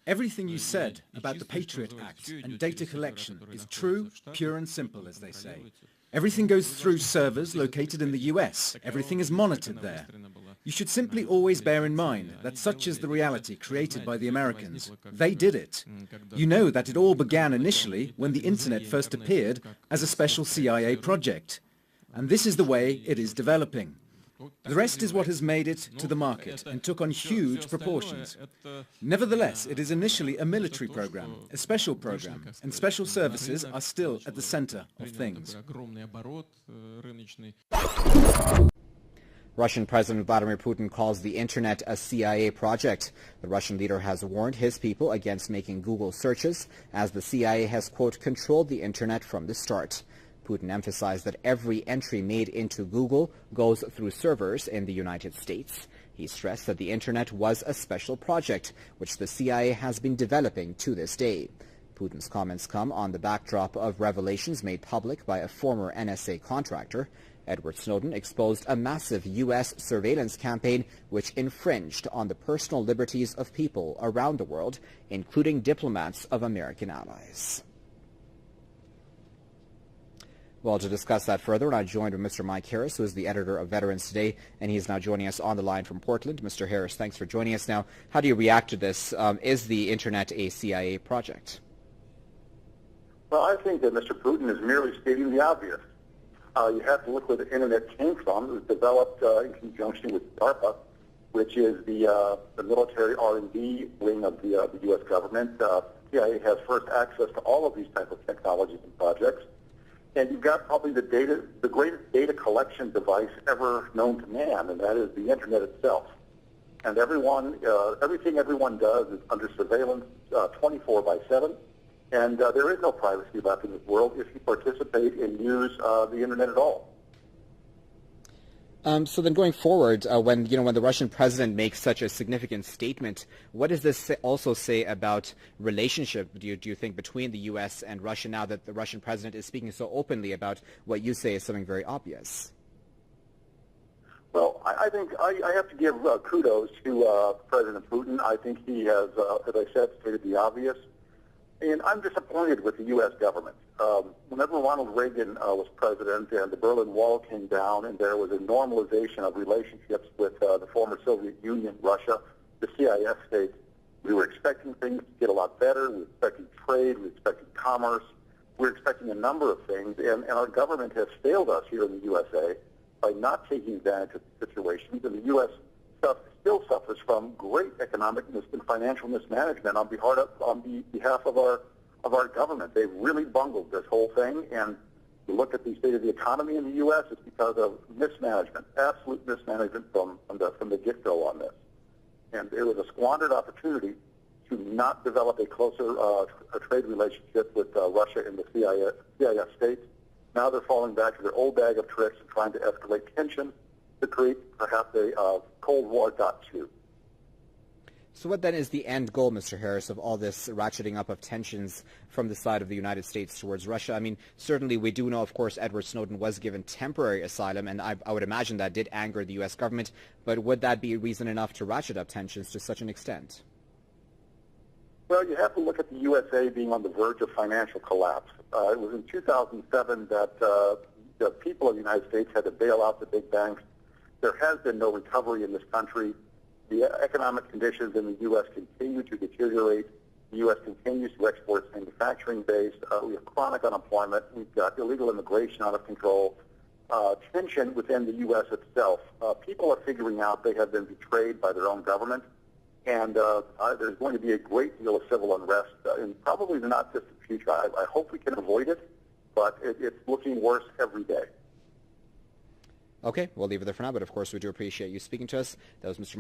Everything you said about the Patriot Act and data collection is true, pure and simple, as they say. Everything goes through servers located in the US. Everything is monitored there. You should simply always bear in mind that such is the reality created by the Americans. They did it. You know that it all began initially when the Internet first appeared as a special CIA project. And this is the way it is developing. The rest is what has made it to the market and took on huge proportions. Nevertheless, it is initially a military program, a special program, and special services are still at the center of things. Russian President Vladimir Putin calls the Internet a CIA project. The Russian leader has warned his people against making Google searches, as the CIA has, quote, controlled the Internet from the start. Putin emphasized that every entry made into Google goes through servers in the United States. He stressed that the Internet was a special project, which the CIA has been developing to this day. Putin's comments come on the backdrop of revelations made public by a former NSA contractor. Edward Snowden exposed a massive U.S. surveillance campaign which infringed on the personal liberties of people around the world, including diplomats of American allies. Well, to discuss that further, I'm joined with Mr. Mike Harris, who is the editor of Veterans Today, and he's now joining us on the line from Portland. Mr. Harris, thanks for joining us. Now, how do you react to this? Is the Internet a CIA project? Well, I think that Mr. Putin is merely stating the obvious. You have to look where the Internet came from. It was developed in conjunction with DARPA, which is the military R&D wing of the U.S. government. CIA has first access to all of these type of technologies and projects. And you've got probably the greatest data collection device ever known to man, and that is the Internet itself. And everything everyone does is under surveillance 24/7. And there is no privacy left in this world if you participate and use the Internet at all. So then going forward, when the Russian president makes such a significant statement, what does this also say about relationship, do you think, between the U.S. and Russia now that the Russian president is speaking so openly about what you say is something very obvious? Well, I think I have to give kudos to President Putin. I think he has, as I said, stated the obvious. And I'm disappointed with the U.S. government. Whenever Ronald Reagan was president and the Berlin Wall came down and there was a normalization of relationships with the former Soviet Union, Russia, the CIS states, we were expecting things to get a lot better. We were expecting trade. We were expecting commerce. We were expecting a number of things. And our government has failed us here in the USA by not taking advantage of the situations. And the U.S. still suffers from great economic and financial mismanagement on behalf of our government. They've really bungled this whole thing, and you look at the state of the economy in the U.S., it's because of mismanagement, absolute mismanagement from the get-go on this. And it was a squandered opportunity to not develop a closer trade relationship with Russia and the CIS states. Now they're falling back to their old bag of tricks and trying to escalate tension to create perhaps a Cold War .2. So what then is the end goal, Mr. Harris, of all this ratcheting up of tensions from the side of the United States towards Russia? I mean, certainly we do know, of course, Edward Snowden was given temporary asylum, and I would imagine that did anger the U.S. government, but would that be reason enough to ratchet up tensions to such an extent? Well, you have to look at the USA being on the verge of financial collapse. It was in 2007 that the people of the United States had to bail out the big banks. There has been no recovery in this country. The economic conditions in the U.S. continue to deteriorate. The U.S. continues to export its manufacturing base. We have chronic unemployment. We've got illegal immigration out of control. Tension within the U.S. itself. People are figuring out they have been betrayed by their own government, and there's going to be a great deal of civil unrest in probably the not distant future. I hope we can avoid it, but it's looking worse every day. Okay, we'll leave it there for now, but of course we do appreciate you speaking to us. That was Mr.